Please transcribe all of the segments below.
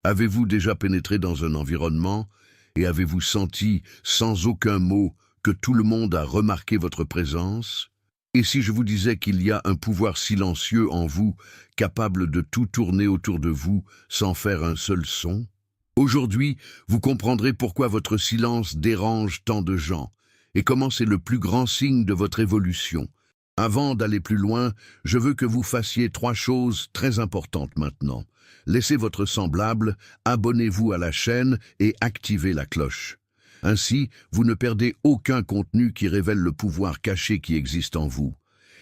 Avez-vous déjà pénétré dans un environnement et avez-vous senti, sans aucun mot, que tout le monde a remarqué votre présence? Et si je vous disais qu'il y a un pouvoir silencieux en vous, capable de tout tourner autour de vous sans faire un seul son? Aujourd'hui, vous comprendrez pourquoi votre silence dérange tant de gens et comment c'est le plus grand signe de votre évolution. Avant d'aller plus loin, je veux que vous fassiez 3 choses très importantes maintenant. Laissez votre semblable, abonnez-vous à la chaîne et activez la cloche. Ainsi, vous ne perdez aucun contenu qui révèle le pouvoir caché qui existe en vous.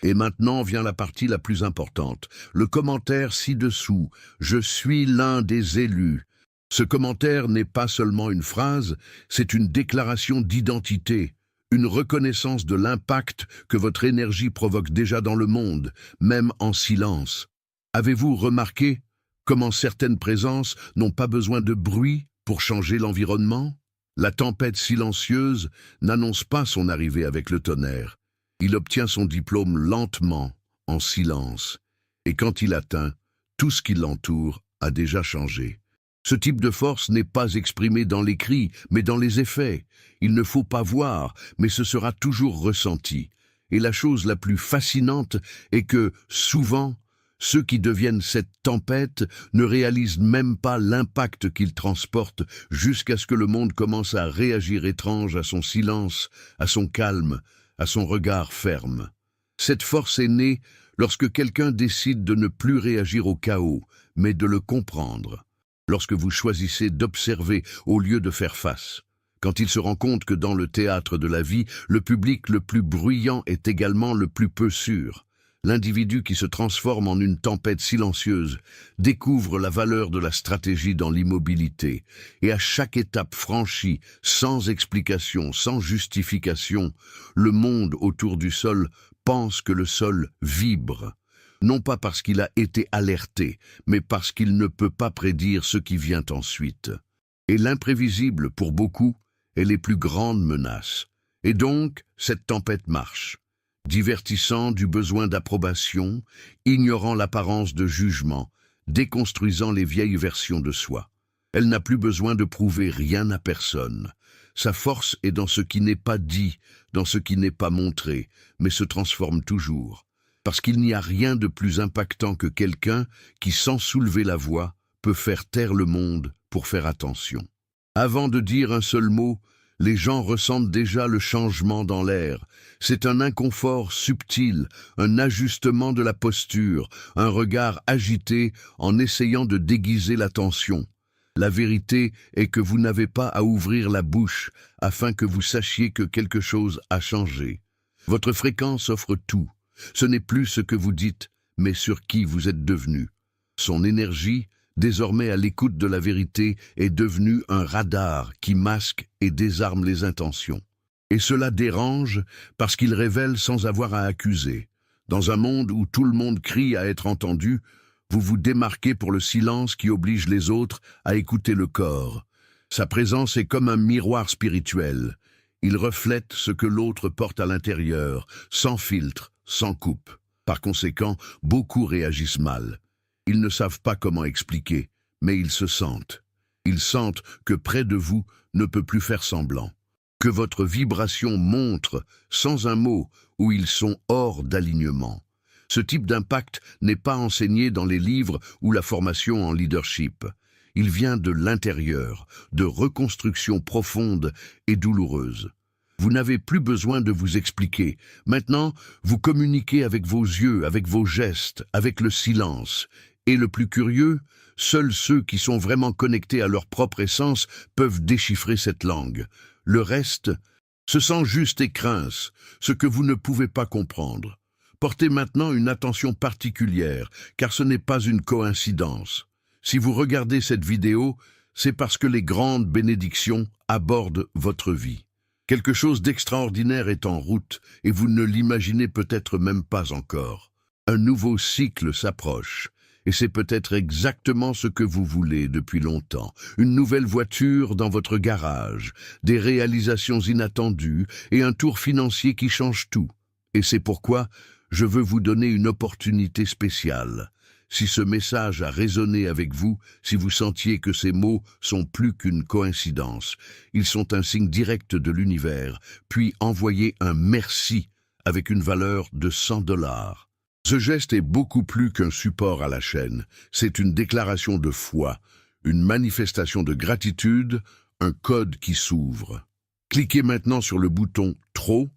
Et maintenant vient la partie la plus importante, le commentaire ci-dessous. Je suis l'un des élus. Ce commentaire n'est pas seulement une phrase, c'est une déclaration d'identité, une reconnaissance de l'impact que votre énergie provoque déjà dans le monde, même en silence. Avez-vous remarqué comment certaines présences n'ont pas besoin de bruit pour changer l'environnement? La tempête silencieuse n'annonce pas son arrivée avec le tonnerre. Il obtient son diplôme lentement, en silence. Et quand il atteint, tout ce qui l'entoure a déjà changé. Ce type de force n'est pas exprimé dans les cris, mais dans les effets. Il ne faut pas voir, mais ce sera toujours ressenti. Et la chose la plus fascinante est que, souvent, ceux qui deviennent cette tempête ne réalisent même pas l'impact qu'ils transportent jusqu'à ce que le monde commence à réagir étrange à son silence, à son calme, à son regard ferme. Cette force est née lorsque quelqu'un décide de ne plus réagir au chaos, mais de le comprendre. Lorsque vous choisissez d'observer au lieu de faire face. Quand il se rend compte que dans le théâtre de la vie, le public le plus bruyant est également le plus peu sûr. L'individu qui se transforme en une tempête silencieuse découvre la valeur de la stratégie dans l'immobilité. Et à chaque étape franchie, sans explication, sans justification, le monde autour du sol pense que le sol vibre. Non pas parce qu'il a été alerté, mais parce qu'il ne peut pas prédire ce qui vient ensuite. Et l'imprévisible, pour beaucoup, est les plus grandes menaces. Et donc, cette tempête marche, divertissant du besoin d'approbation, ignorant l'apparence de jugement, déconstruisant les vieilles versions de soi. Elle n'a plus besoin de prouver rien à personne. Sa force est dans ce qui n'est pas dit, dans ce qui n'est pas montré, mais se transforme toujours. Parce qu'il n'y a rien de plus impactant que quelqu'un qui, sans soulever la voix, peut faire taire le monde pour faire attention. Avant de dire un seul mot, les gens ressentent déjà le changement dans l'air. C'est un inconfort subtil, un ajustement de la posture, un regard agité en essayant de déguiser la tension. La vérité est que vous n'avez pas à ouvrir la bouche afin que vous sachiez que quelque chose a changé. Votre fréquence offre tout. Ce n'est plus ce que vous dites, mais sur qui vous êtes devenu. Son énergie, désormais à l'écoute de la vérité, est devenue un radar qui masque et désarme les intentions. Et cela dérange parce qu'il révèle sans avoir à accuser. Dans un monde où tout le monde crie à être entendu, vous vous démarquez pour le silence qui oblige les autres à écouter le corps. Sa présence est comme un miroir spirituel. Il reflète ce que l'autre porte à l'intérieur, sans filtre, sans coupe. Par conséquent, beaucoup réagissent mal. Ils ne savent pas comment expliquer, mais ils se sentent. Ils sentent que près de vous ne peut plus faire semblant. Que votre vibration montre, sans un mot, où ils sont hors d'alignement. Ce type d'impact n'est pas enseigné dans les livres ou la formation en leadership. Il vient de l'intérieur, de reconstruction profonde et douloureuse. Vous n'avez plus besoin de vous expliquer. Maintenant, vous communiquez avec vos yeux, avec vos gestes, avec le silence. Et le plus curieux, seuls ceux qui sont vraiment connectés à leur propre essence peuvent déchiffrer cette langue. Le reste se sent juste et crince, ce que vous ne pouvez pas comprendre. Portez maintenant une attention particulière, car ce n'est pas une coïncidence. Si vous regardez cette vidéo, c'est parce que les grandes bénédictions abordent votre vie. Quelque chose d'extraordinaire est en route et vous ne l'imaginez peut-être même pas encore. Un nouveau cycle s'approche et c'est peut-être exactement ce que vous voulez depuis longtemps. Une nouvelle voiture dans votre garage, des réalisations inattendues et un tour financier qui change tout. Et c'est pourquoi je veux vous donner une opportunité spéciale. si ce message a résonné avec vous, si vous sentiez que ces mots sont plus qu'une coïncidence. Ils sont un signe direct de l'univers, puis envoyez un merci avec une valeur de 100 $. Ce geste est beaucoup plus qu'un support à la chaîne. C'est une déclaration de foi, une manifestation de gratitude, un code qui s'ouvre. Cliquez maintenant sur le bouton « Trop »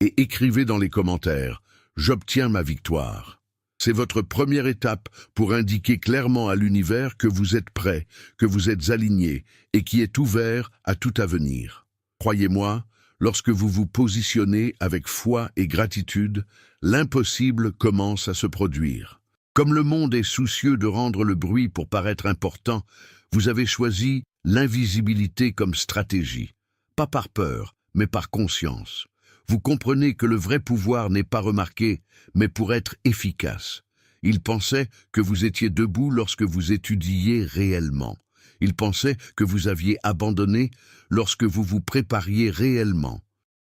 et écrivez dans les commentaires « J'obtiens ma victoire ». C'est votre première étape pour indiquer clairement à l'univers que vous êtes prêt, que vous êtes aligné et qui est ouvert à tout avenir. Croyez-moi, lorsque vous vous positionnez avec foi et gratitude, l'impossible commence à se produire. Comme le monde est soucieux de rendre le bruit pour paraître important, vous avez choisi l'invisibilité comme stratégie. Pas par peur, mais par conscience. Vous comprenez que le vrai pouvoir n'est pas remarqué, mais pour être efficace. Il pensait que vous étiez debout lorsque vous étudiez réellement. Il pensait que vous aviez abandonné lorsque vous vous prépariez réellement.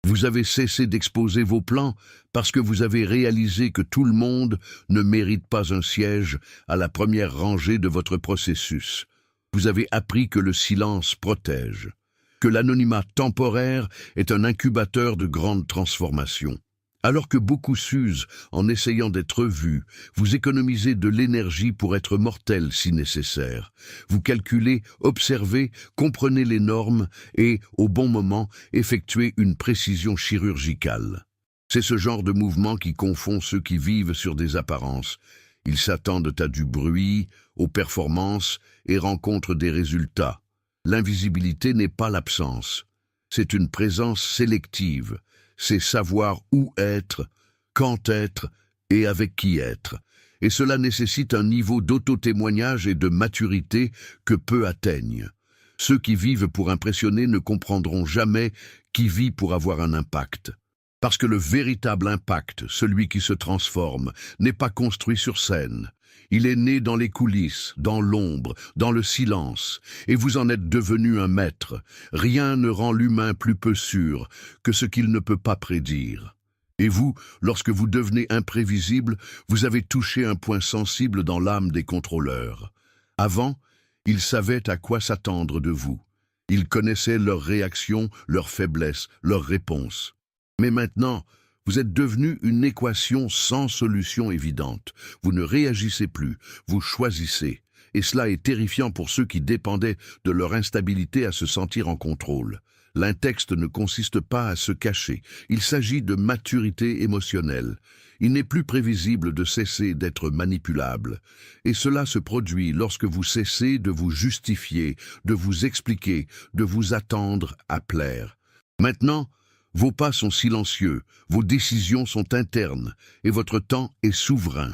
Vous avez cessé d'exposer vos plans parce que vous avez réalisé que tout le monde ne mérite pas un siège à la première rangée de votre processus. Vous avez appris que le silence protège, que l'anonymat temporaire est un incubateur de grandes transformations. Alors que beaucoup s'usent en essayant d'être vus, vous économisez de l'énergie pour être mortel si nécessaire. Vous calculez, observez, comprenez les normes et, au bon moment, effectuez une précision chirurgicale. C'est ce genre de mouvement qui confond ceux qui vivent sur des apparences. Ils s'attendent à du bruit, aux performances et rencontrent des résultats. L'invisibilité n'est pas l'absence. C'est une présence sélective. C'est savoir où être, quand être et avec qui être. Et cela nécessite un niveau d'auto-témoignage et de maturité que peu atteignent. Ceux qui vivent pour impressionner ne comprendront jamais qui vit pour avoir un impact. Parce que le véritable impact, celui qui se transforme, n'est pas construit sur scène. Il est né dans les coulisses, dans l'ombre, dans le silence, et vous en êtes devenu un maître. Rien ne rend l'humain plus peu sûr que ce qu'il ne peut pas prédire. Et vous, lorsque vous devenez imprévisible, vous avez touché un point sensible dans l'âme des contrôleurs. Avant, ils savaient à quoi s'attendre de vous. Ils connaissaient leurs réactions, leurs faiblesses, leurs réponses. Mais maintenant, vous êtes devenu une équation sans solution évidente. Vous ne réagissez plus, vous choisissez. Et cela est terrifiant pour ceux qui dépendaient de leur instabilité à se sentir en contrôle. L'intexte ne consiste pas à se cacher. Il s'agit de maturité émotionnelle. Il n'est plus prévisible de cesser d'être manipulable. Et cela se produit lorsque vous cessez de vous justifier, de vous expliquer, de vous attendre à plaire. Maintenant, vos pas sont silencieux, vos décisions sont internes, et votre temps est souverain.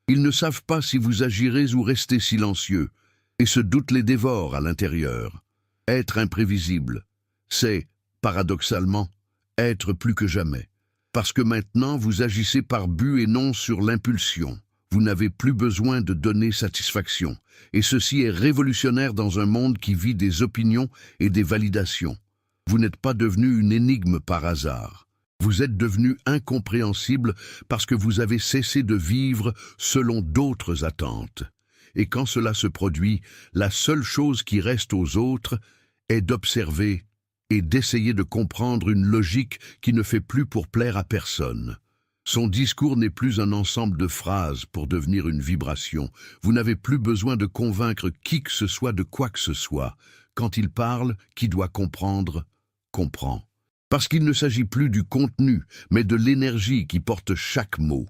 Ils ne savent pas si vous agirez ou restez silencieux, et ce doute les dévore à l'intérieur. Être imprévisible, c'est, paradoxalement, être plus que jamais. Parce que maintenant, vous agissez par but et non sur l'impulsion. Vous n'avez plus besoin de donner satisfaction, et ceci est révolutionnaire dans un monde qui vit des opinions et des validations. Vous n'êtes pas devenu une énigme par hasard. Vous êtes devenu incompréhensible parce que vous avez cessé de vivre selon d'autres attentes. Et quand cela se produit, la seule chose qui reste aux autres est d'observer et d'essayer de comprendre une logique qui ne fait plus pour plaire à personne. Son discours n'est plus un ensemble de phrases pour devenir une vibration. Vous n'avez plus besoin de convaincre qui que ce soit de quoi que ce soit. Quand il parle, qui doit comprendre, comprend. Parce qu'il ne s'agit plus du contenu, mais de l'énergie qui porte chaque mot.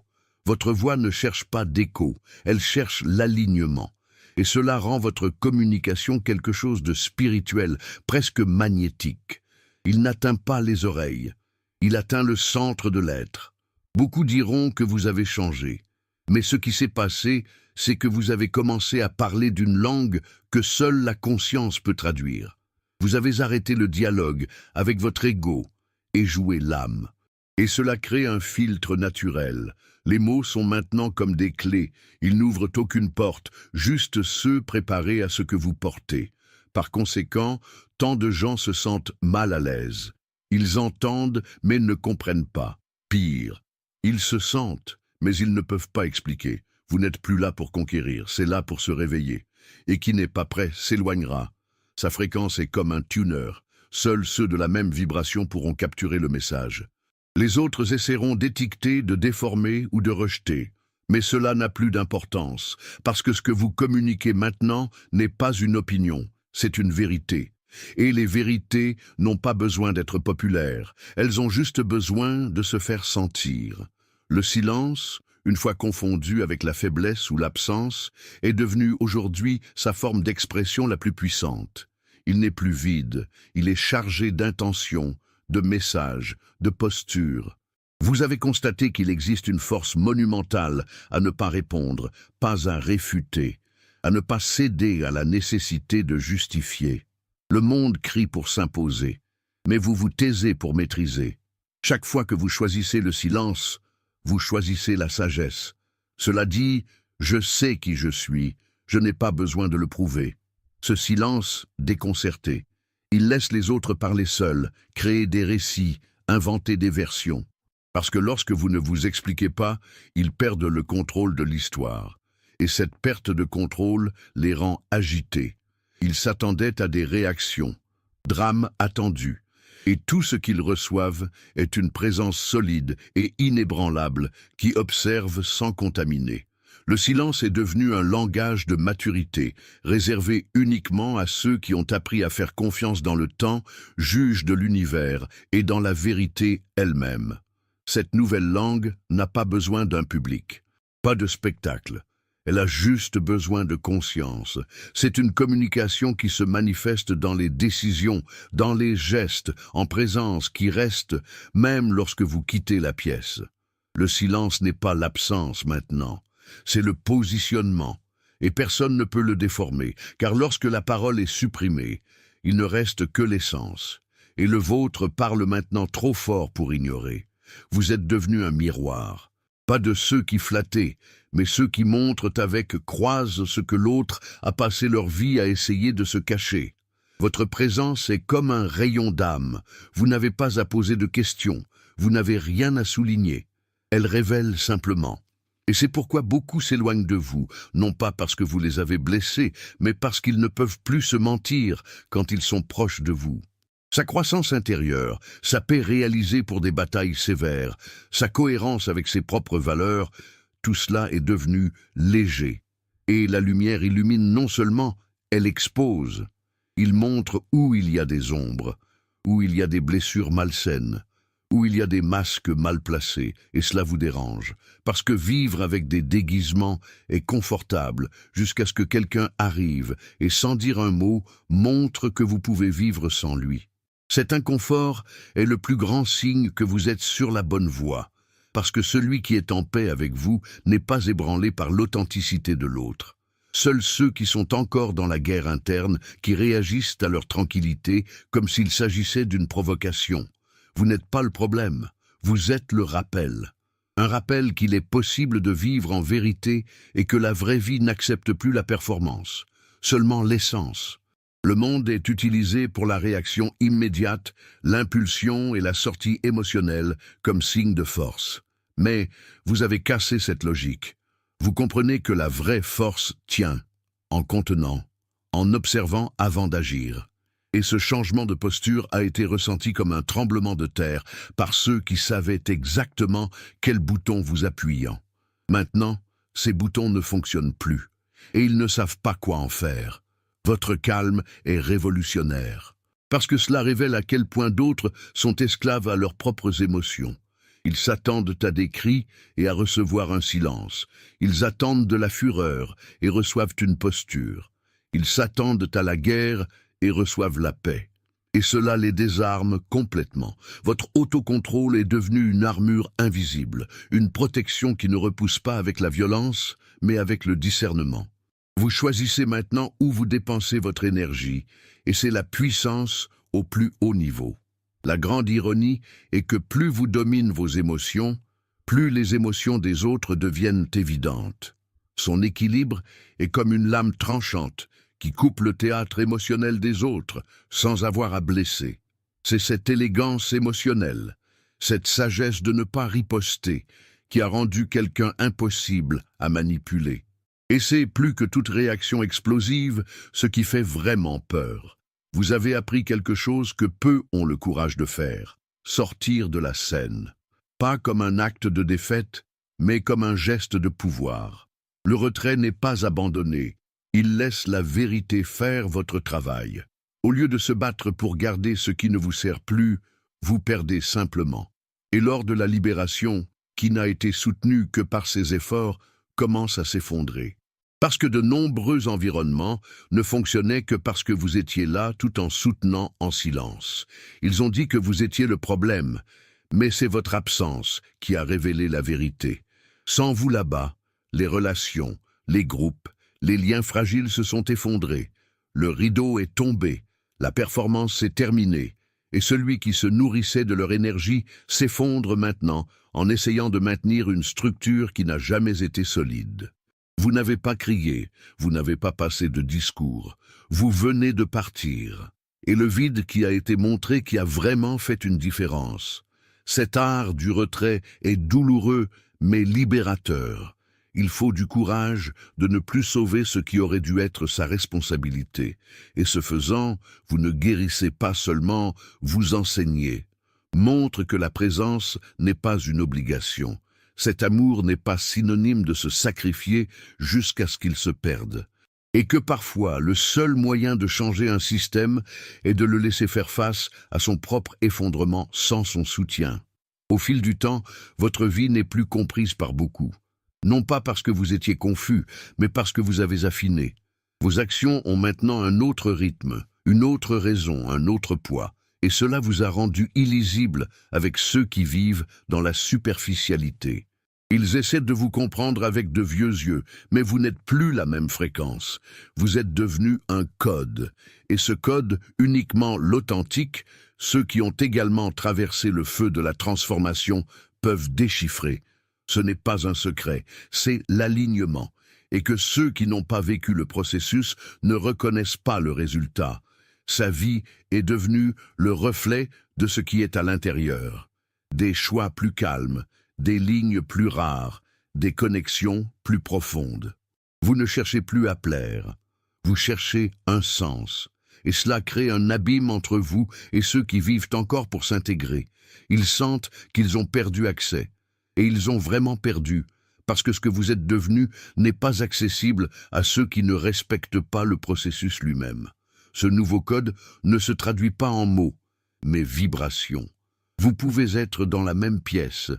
Votre voix ne cherche pas d'écho, elle cherche l'alignement. Et cela rend votre communication quelque chose de spirituel, presque magnétique. Il n'atteint pas les oreilles, il atteint le centre de l'être. Beaucoup diront que vous avez changé, mais ce qui s'est passé, c'est que vous avez commencé à parler d'une langue que seule la conscience peut traduire. Vous avez arrêté le dialogue avec votre ego et joué l'âme. Et cela crée un filtre naturel. Les mots sont maintenant comme des clés. Ils n'ouvrent aucune porte, juste ceux préparés à ce que vous portez. Par conséquent, tant de gens se sentent mal à l'aise. Ils entendent, mais ne comprennent pas. Pire, ils se sentent, mais ils ne peuvent pas expliquer. Vous n'êtes plus là pour conquérir, c'est là pour se réveiller. Et qui n'est pas prêt s'éloignera. Sa fréquence est comme un tuner. Seuls ceux de la même vibration pourront capturer le message. Les autres essaieront d'étiqueter, de déformer ou de rejeter. Mais cela n'a plus d'importance, parce que ce que vous communiquez maintenant n'est pas une opinion, c'est une vérité. Et les vérités n'ont pas besoin d'être populaires, elles ont juste besoin de se faire sentir. Le silence, une fois confondu avec la faiblesse ou l'absence, est devenu aujourd'hui sa forme d'expression la plus puissante. Il n'est plus vide, il est chargé d'intention, de messages, de postures. Vous avez constaté qu'il existe une force monumentale à ne pas répondre, pas à réfuter, à ne pas céder à la nécessité de justifier. Le monde crie pour s'imposer, mais vous vous taisez pour maîtriser. Chaque fois que vous choisissez le silence, vous choisissez la sagesse. Cela dit, je sais qui je suis, je n'ai pas besoin de le prouver. Ce silence déconcerté, il laisse les autres parler seuls, créer des récits, inventer des versions. Parce que lorsque vous ne vous expliquez pas, ils perdent le contrôle de l'histoire. Et cette perte de contrôle les rend agités. Ils s'attendaient à des réactions, drames attendus. Et tout ce qu'ils reçoivent est une présence solide et inébranlable qui observe sans contaminer. Le silence est devenu un langage de maturité, réservé uniquement à ceux qui ont appris à faire confiance dans le temps, juge de l'univers et dans la vérité elle-même. Cette nouvelle langue n'a pas besoin d'un public, pas de spectacle. Elle a juste besoin de conscience. C'est une communication qui se manifeste dans les décisions, dans les gestes, en présence, qui reste même lorsque vous quittez la pièce. Le silence n'est pas l'absence maintenant, c'est le positionnement. Et personne ne peut le déformer, car lorsque la parole est supprimée, il ne reste que l'essence. Et le vôtre parle maintenant trop fort pour ignorer. Vous êtes devenu un miroir. Pas de ceux qui flattaient, mais ceux qui montrent avec croisent ce que l'autre a passé leur vie à essayer de se cacher. Votre présence est comme un rayon d'âme. Vous n'avez pas à poser de questions, vous n'avez rien à souligner. Elle révèle simplement. Et c'est pourquoi beaucoup s'éloignent de vous, non pas parce que vous les avez blessés, mais parce qu'ils ne peuvent plus se mentir quand ils sont proches de vous. Sa croissance intérieure, sa paix réalisée pour des batailles sévères, sa cohérence avec ses propres valeurs, tout cela est devenu léger. Et la lumière illumine non seulement, elle expose. Il montre où il y a des ombres, où il y a des blessures malsaines, où il y a des masques mal placés, et cela vous dérange, parce que vivre avec des déguisements est confortable jusqu'à ce que quelqu'un arrive et sans dire un mot montre que vous pouvez vivre sans lui. Cet inconfort est le plus grand signe que vous êtes sur la bonne voie, parce que celui qui est en paix avec vous n'est pas ébranlé par l'authenticité de l'autre. Seuls ceux qui sont encore dans la guerre interne, qui réagissent à leur tranquillité comme s'il s'agissait d'une provocation. Vous n'êtes pas le problème, vous êtes le rappel. Un rappel qu'il est possible de vivre en vérité et que la vraie vie n'accepte plus la performance, seulement l'essence. Le monde est utilisé pour la réaction immédiate, l'impulsion et la sortie émotionnelle comme signe de force. Mais vous avez cassé cette logique. Vous comprenez que la vraie force tient en contenant, en observant avant d'agir. Et ce changement de posture a été ressenti comme un tremblement de terre par ceux qui savaient exactement quel bouton vous appuyant. Maintenant, ces boutons ne fonctionnent plus, et ils ne savent pas quoi en faire. Votre calme est révolutionnaire, parce que cela révèle à quel point d'autres sont esclaves à leurs propres émotions. Ils s'attendent à des cris et à recevoir un silence. Ils attendent de la fureur et reçoivent une posture. Ils s'attendent à la guerre et reçoivent la paix. Et cela les désarme complètement. Votre autocontrôle est devenu une armure invisible, une protection qui ne repousse pas avec la violence, mais avec le discernement. Vous choisissez maintenant où vous dépensez votre énergie, et c'est la puissance au plus haut niveau. La grande ironie est que plus vous dominez vos émotions, plus les émotions des autres deviennent évidentes. Son équilibre est comme une lame tranchante qui coupe le théâtre émotionnel des autres sans avoir à blesser. C'est cette élégance émotionnelle, cette sagesse de ne pas riposter, qui a rendu quelqu'un impossible à manipuler. Et c'est, plus que toute réaction explosive, ce qui fait vraiment peur. Vous avez appris quelque chose que peu ont le courage de faire: sortir de la scène. Pas comme un acte de défaite, mais comme un geste de pouvoir. Le retrait n'est pas abandonné. Il laisse la vérité faire votre travail. Au lieu de se battre pour garder ce qui ne vous sert plus, vous perdez simplement. Et lors de la libération, qui n'a été soutenue que par ses efforts, commence à s'effondrer. Parce que de nombreux environnements ne fonctionnaient que parce que vous étiez là tout en soutenant en silence. Ils ont dit que vous étiez le problème, mais c'est votre absence qui a révélé la vérité. Sans vous là-bas, les relations, les groupes, les liens fragiles se sont effondrés. Le rideau est tombé, la performance s'est terminée, et celui qui se nourrissait de leur énergie s'effondre maintenant en essayant de maintenir une structure qui n'a jamais été solide. Vous n'avez pas crié, vous n'avez pas passé de discours, vous venez de partir. Et le vide qui a été montré qui a vraiment fait une différence. Cet art du retrait est douloureux mais libérateur. Il faut du courage de ne plus sauver ce qui aurait dû être sa responsabilité. Et ce faisant, vous ne guérissez pas seulement, vous enseignez. Montre que la présence n'est pas une obligation. Cet amour n'est pas synonyme de se sacrifier jusqu'à ce qu'il se perde. Et que parfois, le seul moyen de changer un système est de le laisser faire face à son propre effondrement sans son soutien. Au fil du temps, votre vie n'est plus comprise par beaucoup. Non pas parce que vous étiez confus, mais parce que vous avez affiné. Vos actions ont maintenant un autre rythme, une autre raison, un autre poids. Et cela vous a rendu illisible avec ceux qui vivent dans la superficialité. Ils essaient de vous comprendre avec de vieux yeux, mais vous n'êtes plus la même fréquence. Vous êtes devenu un code, et ce code, uniquement l'authentique, ceux qui ont également traversé le feu de la transformation peuvent déchiffrer. Ce n'est pas un secret, c'est l'alignement, et que ceux qui n'ont pas vécu le processus ne reconnaissent pas le résultat. Sa vie est devenue le reflet de ce qui est à l'intérieur. Des choix plus calmes, des lignes plus rares, des connexions plus profondes. Vous ne cherchez plus à plaire, vous cherchez un sens. Et cela crée un abîme entre vous et ceux qui vivent encore pour s'intégrer. Ils sentent qu'ils ont perdu accès. Et ils ont vraiment perdu, parce que ce que vous êtes devenu n'est pas accessible à ceux qui ne respectent pas le processus lui-même. Ce nouveau code ne se traduit pas en mots, mais vibrations. Vous pouvez être dans la même pièce,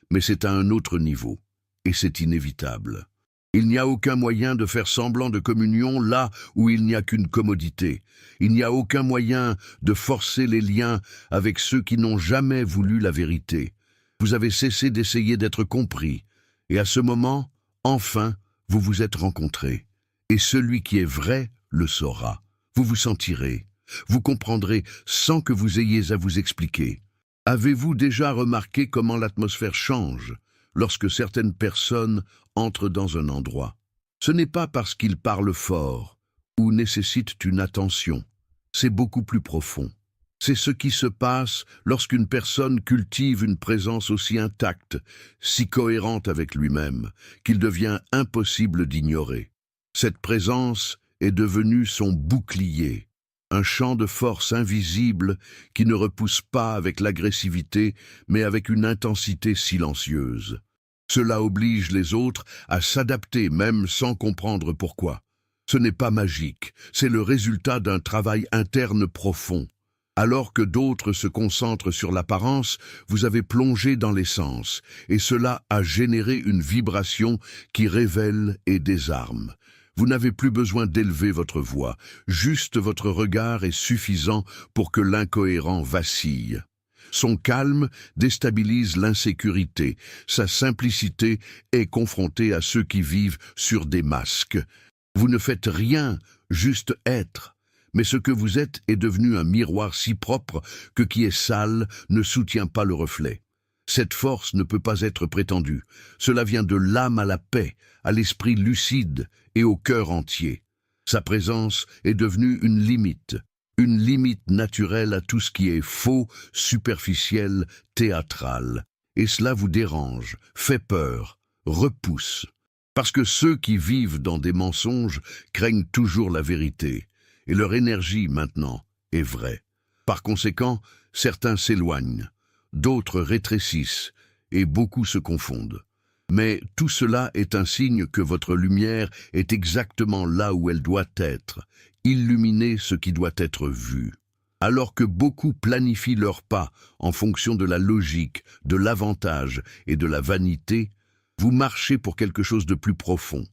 mais c'est à un autre niveau, et c'est inévitable. Il n'y a aucun moyen de faire semblant de communion là où il n'y a qu'une commodité. Il n'y a aucun moyen de forcer les liens avec ceux qui n'ont jamais voulu la vérité. Vous avez cessé d'essayer d'être compris, et à ce moment, enfin, vous vous êtes rencontrés. Et celui qui est vrai le saura. Vous vous sentirez, vous comprendrez sans que vous ayez à vous expliquer. Avez-vous déjà remarqué comment l'atmosphère change lorsque certaines personnes entrent dans un endroit? Ce n'est pas parce qu'ils parlent fort ou nécessitent une attention. C'est beaucoup plus profond. C'est ce qui se passe lorsqu'une personne cultive une présence aussi intacte, si cohérente avec lui-même, qu'il devient impossible d'ignorer. Cette présence est devenue son bouclier, un champ de force invisible qui ne repousse pas avec l'agressivité, mais avec une intensité silencieuse. Cela oblige les autres à s'adapter même sans comprendre pourquoi. Ce n'est pas magique, c'est le résultat d'un travail interne profond. Alors que d'autres se concentrent sur l'apparence, vous avez plongé dans l'essence, et cela a généré une vibration qui révèle et désarme. Vous n'avez plus besoin d'élever votre voix, juste votre regard est suffisant pour que l'incohérent vacille. Son calme déstabilise l'insécurité, sa simplicité est confrontée à ceux qui vivent sur des masques. Vous ne faites rien, juste être. Mais ce que vous êtes est devenu un miroir si propre que qui est sale ne soutient pas le reflet. Cette force ne peut pas être prétendue. Cela vient de l'âme à la paix, à l'esprit lucide et au cœur entier. Sa présence est devenue une limite naturelle à tout ce qui est faux, superficiel, théâtral. Et cela vous dérange, fait peur, repousse. Parce que ceux qui vivent dans des mensonges craignent toujours la vérité, et leur énergie maintenant est vraie. Par conséquent, certains s'éloignent, d'autres rétrécissent, et beaucoup se confondent. Mais tout cela est un signe que votre lumière est exactement là où elle doit être, illuminer ce qui doit être vu. Alors que beaucoup planifient leurs pas en fonction de la logique, de l'avantage et de la vanité, vous marchez pour quelque chose de plus profond,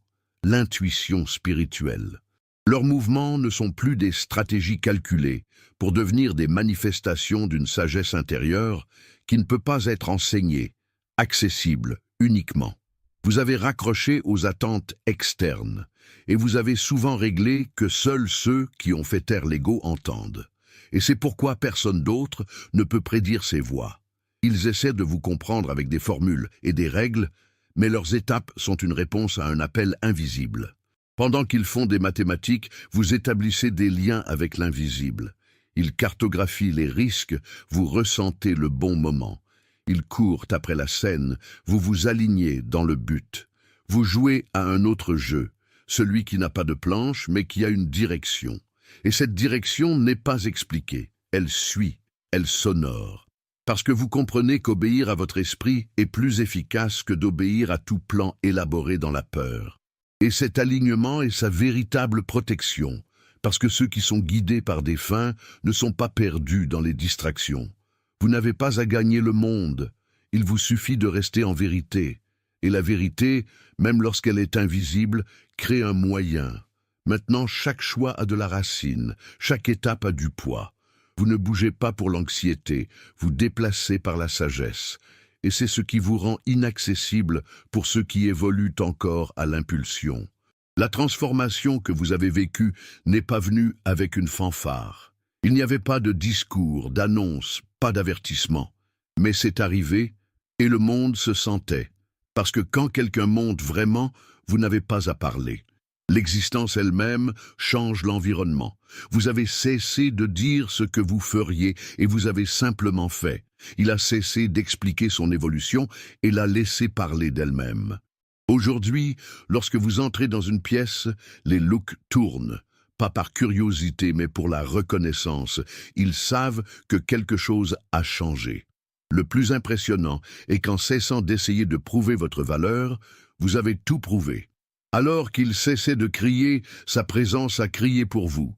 l'intuition spirituelle. Leurs mouvements ne sont plus des stratégies calculées pour devenir des manifestations d'une sagesse intérieure qui ne peut pas être enseignée, accessible uniquement. Vous avez raccroché aux attentes externes et vous avez souvent réglé que seuls ceux qui ont fait taire l'ego entendent. Et c'est pourquoi personne d'autre ne peut prédire ces voies. Ils essaient de vous comprendre avec des formules et des règles, mais leurs étapes sont une réponse à un appel invisible. Pendant qu'ils font des mathématiques, vous établissez des liens avec l'invisible. Ils cartographient les risques, vous ressentez le bon moment. Ils courent après la scène, vous vous alignez dans le but. Vous jouez à un autre jeu, celui qui n'a pas de planche mais qui a une direction. Et cette direction n'est pas expliquée, elle suit, elle s'honore. Parce que vous comprenez qu'obéir à votre esprit est plus efficace que d'obéir à tout plan élaboré dans la peur. Et cet alignement est sa véritable protection, parce que ceux qui sont guidés par des fins ne sont pas perdus dans les distractions. Vous n'avez pas à gagner le monde, il vous suffit de rester en vérité. Et la vérité, même lorsqu'elle est invisible, crée un moyen. Maintenant, chaque choix a de la racine, chaque étape a du poids. Vous ne bougez pas pour l'anxiété, vous déplacez par la sagesse. Et c'est ce qui vous rend inaccessible pour ceux qui évoluent encore à l'impulsion. La transformation que vous avez vécue n'est pas venue avec une fanfare. Il n'y avait pas de discours, d'annonce, pas d'avertissement. Mais c'est arrivé, et le monde se sentait. Parce que quand quelqu'un monte vraiment, vous n'avez pas à parler. L'existence elle-même change l'environnement. Vous avez cessé de dire ce que vous feriez et vous avez simplement fait. Il a cessé d'expliquer son évolution et l'a laissé parler d'elle-même. Aujourd'hui, lorsque vous entrez dans une pièce, les looks tournent. Pas par curiosité, mais pour la reconnaissance. Ils savent que quelque chose a changé. Le plus impressionnant est qu'en cessant d'essayer de prouver votre valeur, vous avez tout prouvé. Alors qu'il cessait de crier, sa présence a crié pour vous.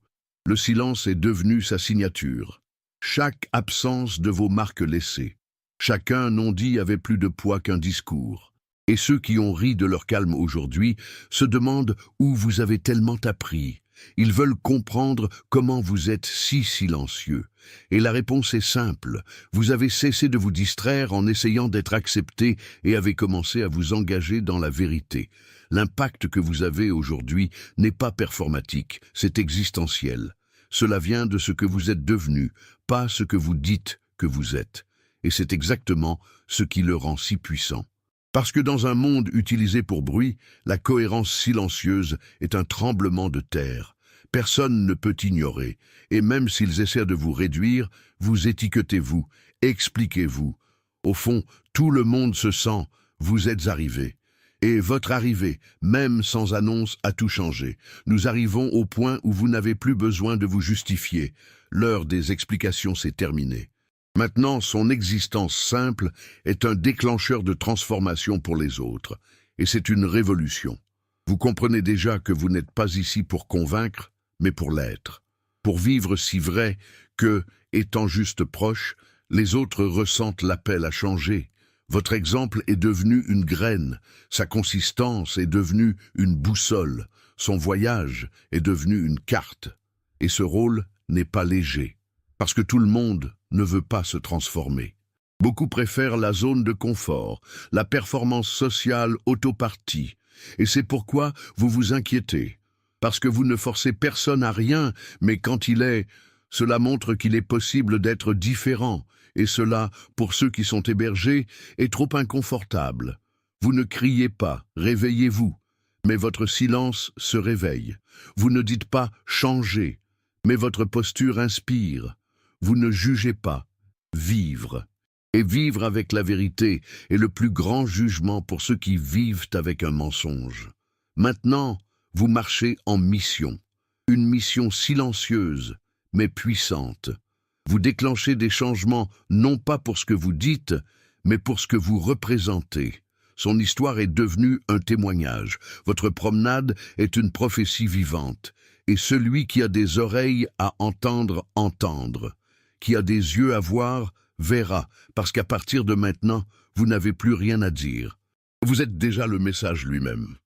Le silence est devenu sa signature. Chaque absence de vos marques laissées. Chacun non dit avait plus de poids qu'un discours. Et ceux qui ont ri de leur calme aujourd'hui se demandent où vous avez tellement appris. Ils veulent comprendre comment vous êtes si silencieux. Et la réponse est simple. Vous avez cessé de vous distraire en essayant d'être accepté et avez commencé à vous engager dans la vérité. L'impact que vous avez aujourd'hui n'est pas performatique, c'est existentiel. Cela vient de ce que vous êtes devenu, pas ce que vous dites que vous êtes. Et c'est exactement ce qui le rend si puissant. Parce que dans un monde utilisé pour bruit, la cohérence silencieuse est un tremblement de terre. Personne ne peut ignorer, et même s'ils essaient de vous réduire, vous étiquetez-vous, expliquez-vous. Au fond, tout le monde se sent, vous êtes arrivé. Et votre arrivée, même sans annonce, a tout changé. Nous arrivons au point où vous n'avez plus besoin de vous justifier. L'heure des explications s'est terminée. Maintenant, son existence simple est un déclencheur de transformation pour les autres, et c'est une révolution. Vous comprenez déjà que vous n'êtes pas ici pour convaincre, mais pour l'être. Pour vivre si vrai que, étant juste proche, les autres ressentent l'appel à changer. Votre exemple est devenu une graine, sa consistance est devenue une boussole, son voyage est devenu une carte. Et ce rôle n'est pas léger, parce que tout le monde ne veut pas se transformer. Beaucoup préfèrent la zone de confort, la performance sociale autopartie. Et c'est pourquoi vous vous inquiétez. Parce que vous ne forcez personne à rien, mais quand il est, cela montre qu'il est possible d'être différent. Et cela, pour ceux qui sont hébergés, est trop inconfortable. Vous ne criez pas, réveillez-vous. Mais votre silence se réveille. Vous ne dites pas « changez », mais votre posture inspire. Vous ne jugez pas, vivre. Et vivre avec la vérité est le plus grand jugement pour ceux qui vivent avec un mensonge. Maintenant, vous marchez en mission. Une mission silencieuse, mais puissante. Vous déclenchez des changements non pas pour ce que vous dites, mais pour ce que vous représentez. Son histoire est devenue un témoignage. Votre promenade est une prophétie vivante. Et celui qui a des oreilles à entendre, entendre. Qui a des yeux à voir, verra, parce qu'à partir de maintenant, vous n'avez plus rien à dire. Vous êtes déjà le message lui-même.